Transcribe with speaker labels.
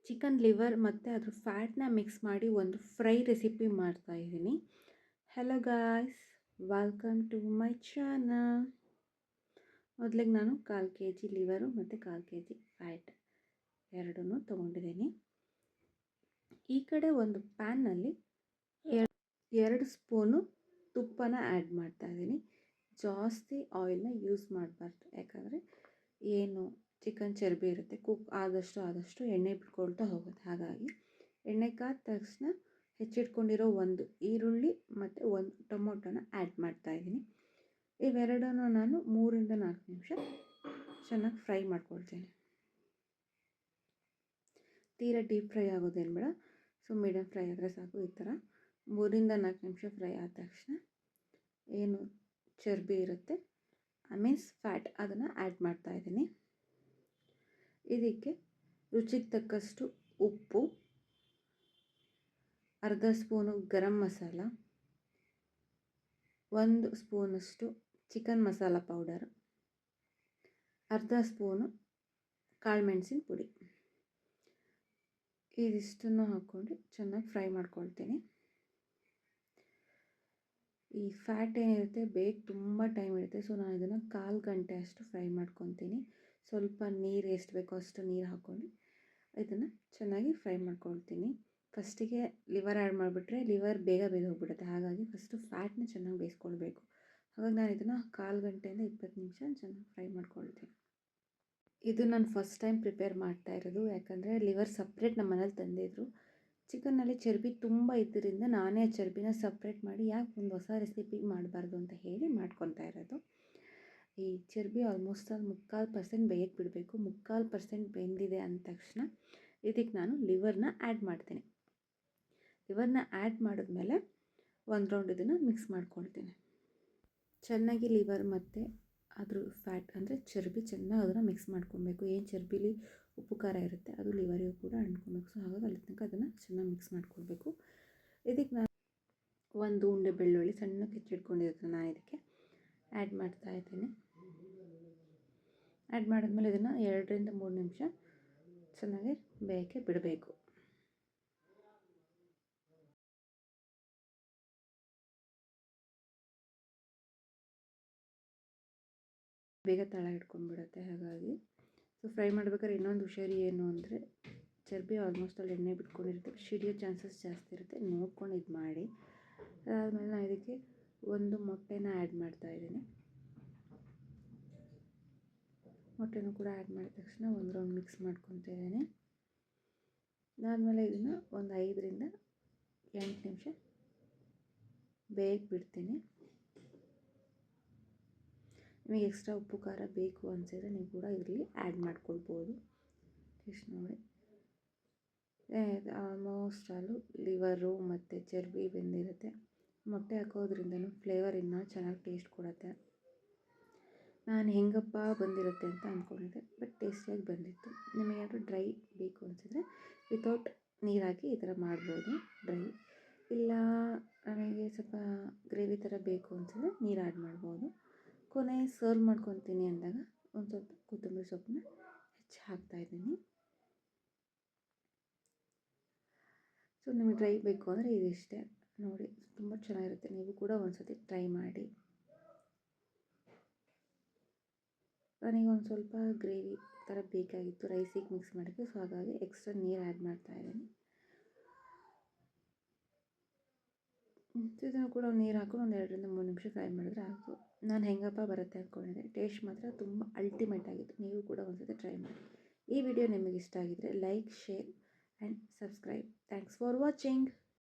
Speaker 1: Chicken liver ಮತ್ತು ಅದ್ರ ಫ್ಯಾಟ್ನ mix ಮಾಡಿ ಒಂದು ಫ್ರೈ ರೆಸಿಪಿ ಮಾಡ್ತಾಯಿದ್ದೀನಿ. Hello guys, welcome to my channel. ಮೊದಲಿಗೆ ನಾನು 1/4 kg ಲಿವರು ಮತ್ತು 1/4 kg ಫ್ಯಾಟ್ ಎರಡನ್ನೂ ತೊಗೊಂಡಿದ್ದೀನಿ. ಈ ಕಡೆ ಒಂದು ಪ್ಯಾನ್ನಲ್ಲಿ 2 ಸ್ಪೂನು ತುಪ್ಪನ ಆ್ಯಡ್ ಮಾಡ್ತಾಯಿದ್ದೀನಿ. ಜಾಸ್ತಿ ಆಯಿಲ್ನ ಯೂಸ್ ಮಾಡಬಾರ್ದು, ಯಾಕಂದರೆ ಏನು ಚಿಕನ್ ಚರ್ಬಿ ಇರುತ್ತೆ, ಕುಕ್ ಆದಷ್ಟು ಎಣ್ಣೆ ಬಿಟ್ಕೊಳ್ತಾ ಹೋಗುತ್ತೆ. ಹಾಗಾಗಿ ಎಣ್ಣೆ ಕಾದ ತಕ್ಷಣ ಹೆಚ್ಚಿಟ್ಕೊಂಡಿರೋ 1 ಈರುಳ್ಳಿ ಮತ್ತು 1 ಟೊಮೊಟೊನ ಆ್ಯಡ್ ಮಾಡ್ತಾಯಿದ್ದೀನಿ. ಇವೆರಡನ್ನೂ ನಾನು 3 ರಿಂದ 4 ನಿಮಿಷ ಚೆನ್ನಾಗಿ ಫ್ರೈ ಮಾಡ್ಕೊಳ್ತೀನಿ. ತೀರಾ ಡೀಪ್ ಫ್ರೈ ಆಗೋದೇನು ಬೇಡ, ಸೊ ಮೀಡಿಯಮ್ ಫ್ರೈ ಆದರೆ ಸಾಕು. ಈ ಥರ 3 ರಿಂದ 4 ನಿಮಿಷ ಫ್ರೈ ಆದ ತಕ್ಷಣ ಏನು ಚರ್ಬಿ ಇರುತ್ತೆ, ಮೀನ್ಸ್ ಫ್ಯಾಟ್, ಅದನ್ನು ಆ್ಯಡ್ ಮಾಡ್ತಾಯಿದ್ದೀನಿ. ಇದಕ್ಕೆ ರುಚಿಗೆ ತಕ್ಕಷ್ಟು ಉಪ್ಪು, ಅರ್ಧ ಸ್ಪೂನು ಗರಂ ಮಸಾಲ, 1 ಸ್ಪೂನಷ್ಟು ಚಿಕನ್ ಮಸಾಲ ಪೌಡರ್, ಅರ್ಧ ಸ್ಪೂನು ಕಾಳುಮೆಣಸಿನ ಪುಡಿ, ಇದಿಷ್ಟನ್ನು ಹಾಕ್ಕೊಂಡು ಚೆನ್ನಾಗಿ ಫ್ರೈ ಮಾಡ್ಕೊಳ್ತೀನಿ. ಈ ಫ್ಯಾಟ್ ಏನಿರುತ್ತೆ ತುಂಬ ಟೈಮ್ ಇರುತ್ತೆ, ಸೊ ನಾನು ಇದನ್ನು 1/4 ಗಂಟೆ ಅಷ್ಟು ಫ್ರೈ ಮಾಡ್ಕೊತೀನಿ. ಸ್ವಲ್ಪ ನೀರು ಎಷ್ಟು ಬೇಕೋ ಅಷ್ಟು ನೀರು ಹಾಕ್ಕೊಂಡು ಇದನ್ನು ಚೆನ್ನಾಗಿ ಫ್ರೈ ಮಾಡ್ಕೊಳ್ತೀನಿ. ಫಸ್ಟಿಗೆ ಲಿವರ್ ಆ್ಯಡ್ ಮಾಡಿಬಿಟ್ರೆ ಲಿವರ್ ಬೇಗ ಹೋಗ್ಬಿಡುತ್ತೆ. ಹಾಗಾಗಿ ಫಸ್ಟು ಫ್ಯಾಟ್ನ ಚೆನ್ನಾಗಿ ಬೇಯಿಸ್ಕೊಳ್ಬೇಕು. ಹಾಗಾಗಿ ನಾನು ಇದನ್ನು 1/4 ಗಂಟೆಯಿಂದ 20 ನಿಮಿಷ ಚೆನ್ನಾಗಿ ಫ್ರೈ ಮಾಡ್ಕೊಳ್ತೀನಿ. ಇದು ನಾನು ಫಸ್ಟ್ ಟೈಮ್ ಪ್ರಿಪೇರ್ ಮಾಡ್ತಾ ಇರೋದು, ಯಾಕಂದರೆ ಲಿವರ್ ಸಪ್ರೇಟ್ ನಮ್ಮ ಮನೇಲಿ ತಂದಿದ್ರು. ಚಿಕನ್ನಲ್ಲಿ ಚರ್ಬಿ ತುಂಬ ಇದ್ದರಿಂದ ನಾನೇ ಆ ಚರ್ಬಿನ ಸಪ್ರೇಟ್ ಮಾಡಿ ಯಾಕೆ ಒಂದು ಹೊಸ ರೆಸಿಪಿ ಮಾಡಬಾರ್ದು ಅಂತ ಹೇಳಿ ಮಾಡ್ಕೊತಾ ಇರೋದು. ಈ ಚರ್ಬಿ ಆಲ್ಮೋಸ್ಟ್ 3/4% ಬೇಯಕ್ಕೆ ಬಿಡಬೇಕು. 3/4% ಬೆಂದಿದೆ ಅಂದ ತಕ್ಷಣ ಇದಕ್ಕೆ ನಾನು ಲಿವರ್ನ ಆ್ಯಡ್ ಮಾಡ್ತೀನಿ. ಲಿವರ್ನ ಆ್ಯಡ್ ಮಾಡಿದ್ಮೇಲೆ 1 ರೌಂಡ್ ಇದನ್ನು ಮಿಕ್ಸ್ ಮಾಡ್ಕೊಳ್ತೀನಿ. ಚೆನ್ನಾಗಿ ಲಿವರ್ ಮತ್ತು ಅದ್ರ ಫ್ಯಾಟ್ ಅಂದರೆ ಚರ್ಬಿ ಚೆನ್ನಾಗಿ ಅದನ್ನು ಮಿಕ್ಸ್ ಮಾಡ್ಕೊಬೇಕು. ಏನು ಚರ್ಬಿಲಿ ಉಪ್ಪು ಖಾರ ಇರುತ್ತೆ ಅದು ಲಿವರಿಗೂ ಕೂಡ ಅಂಟ್ಕೊಬೇಕು. ಸೊ ಹಾಗಾಗಿ ಅಲ್ಲಿ ತನಕ ಅದನ್ನು ಚೆನ್ನಾಗಿ ಮಿಕ್ಸ್ ಮಾಡ್ಕೊಳ್ಬೇಕು. ಇದಕ್ಕೆ ನಾನು 1 ಉಂಡೆ ಬೆಳ್ಳುಳ್ಳಿ ಸಣ್ಣಕ್ಕೆ ಹೆಚ್ಚಿಟ್ಕೊಂಡಿರೋದನ್ನ ನಾನು ಇದಕ್ಕೆ ಆ್ಯಡ್ ಮಾಡ್ತಾಯಿದ್ದೀನಿ. ಆ್ಯಡ್ ಮಾಡಿದ್ಮೇಲೆ ಇದನ್ನು 2 ರಿಂದ 3 ನಿಮಿಷ ಚೆನ್ನಾಗಿ ಬೇಯಕ್ಕೆ ಬಿಡಬೇಕು. ಬೇಗ ತಳ ಹಿಡ್ಕೊಂಡ್ಬಿಡುತ್ತೆ. ಹಾಗಾಗಿ ಸೊ ಫ್ರೈ ಮಾಡ್ಬೇಕಾದ್ರೆ ಇನ್ನೊಂದು ಹುಷಾರಿ ಏನು ಅಂದರೆ ಚರ್ಬಿ ಆಲ್ಮೋಸ್ಟ್ ಅಲ್ಲಿ ಎಣ್ಣೆ ಬಿಟ್ಕೊಂಡಿರುತ್ತೆ, ಸಿಡಿಯೋ ಚಾನ್ಸಸ್ ಜಾಸ್ತಿ ಇರುತ್ತೆ. ನೋಡ್ಕೊಂಡು ಇದು ಮಾಡಿ. ಅದಾದಮೇಲೆ ನಾನು ಇದಕ್ಕೆ 1 ಮೊಟ್ಟೆನ ಆ್ಯಡ್ ಮಾಡ್ತಾಯಿದ್ದೀನಿ. ಮೊಟ್ಟೆನೂ ಕೂಡ ಆ್ಯಡ್ ಮಾಡಿದ ತಕ್ಷಣ 1 ರೌಂಡ್ ಮಿಕ್ಸ್ ಮಾಡ್ಕೊತಿದ್ದೀನಿ. ಅದಾದಮೇಲೆ ಇದನ್ನು ಒಂದು 5 ರಿಂದ 8 ನಿಮಿಷ ಬೇಯಕ್ಕೆ ಬಿಡ್ತೀನಿ. ನಿಮಗೆ ಎಕ್ಸ್ಟ್ರಾ ಉಪ್ಪು ಖಾರ ಬೇಕು ಅನಿಸಿದ್ರೆ ನೀವು ಕೂಡ ಇದರಲ್ಲಿ ಆ್ಯಡ್ ಮಾಡ್ಕೊಳ್ಬೋದು. ಟೇಸ್ಟ್ ನೋಡಿ. ಆಲ್ಮೋಸ್ಟ್ ಆಲು ಲಿವರು ಮತ್ತು ಚರ್ಬಿ ಬೆಂದಿರುತ್ತೆ. ಮೊಟ್ಟೆ ಹಾಕೋದ್ರಿಂದನೂ ಫ್ಲೇವರ್ ಇನ್ನೂ ಚೆನ್ನಾಗಿ ಟೇಸ್ಟ್ ಕೊಡುತ್ತೆ. ನಾನು ಹೆಂಗಪ್ಪ ಬಂದಿರುತ್ತೆ ಅಂತ ಅಂದ್ಕೊಂಡಿದ್ದೆ, ಬಟ್ ಟೇಸ್ಟಿಯಾಗಿ ಬಂದಿತ್ತು. ನಿಮಗೇನಾದರೂ ಡ್ರೈ ಬೇಕು ಅನಿಸಿದ್ರೆ ವಿತೌಟ್ ನೀರಾಕಿ ಈ ಥರ ಮಾಡ್ಬೋದು ಡ್ರೈ. ಇಲ್ಲ ನನಗೆ ಸ್ವಲ್ಪ ಗ್ರೇವಿ ಥರ ಬೇಕು ಅನಿಸಿದ್ರೆ ನೀರು ಆ್ಯಡ್ ಮಾಡ್ಬೋದು. ಕೊನೆ ಸರ್ವ್ ಮಾಡ್ಕೊತೀನಿ ಅಂದಾಗ ಒಂದು ಸ್ವಲ್ಪ ಕೊತ್ತಂಬರಿ ಸೊಪ್ಪನ್ನ ಹೆಚ್ಚಿ ಹಾಕ್ತಾಯಿದ್ದೀನಿ. ಸೊ ನಿಮಗೆ ಡ್ರೈ ಬೇಕು ಅಂದರೆ ಇದಿಷ್ಟೇ ನೋಡಿ, ತುಂಬ ಚೆನ್ನಾಗಿರುತ್ತೆ. ನೀವು ಕೂಡ ಒಂದ್ಸತಿ ಟ್ರೈ ಮಾಡಿ. ನನಗೆ ಒಂದು ಸ್ವಲ್ಪ ಗ್ರೇವಿ ಥರ ಬೇಕಾಗಿತ್ತು ರೈಸಿಗೆ ಮಿಕ್ಸ್ ಮಾಡೋಕ್ಕೆ, ಸೊ ಹಾಗಾಗಿ ಎಕ್ಸ್ಟ್ರಾ ನೀರು ಆ್ಯಡ್ ಮಾಡ್ತಾಯಿದ್ದೀನಿ. ಇದನ್ನು ಕೂಡ ನೀರು ಹಾಕೊಂಡು ಒಂದು 2 ರಿಂದ 3 ನಿಮಿಷ ಫ್ರೈ ಮಾಡಿದ್ರೆ ಆಯಿತು. ನಾನು ಹೆಂಗಪ್ಪ ಬರುತ್ತೆ ಅಂದ್ಕೊಂಡಿದ್ದೆ, ಟೇಸ್ಟ್ ಮಾತ್ರ ತುಂಬ ಅಲ್ಟಿಮೇಟ್ ಆಗಿತ್ತು. ನೀವು ಕೂಡ ಒಂದ್ಸತಿ ಟ್ರೈ ಮಾಡಿ. ಈ ವಿಡಿಯೋ ನಿಮಗೆ ಇಷ್ಟ ಆಗಿದ್ದರೆ like, share and subscribe. Thanks for watching.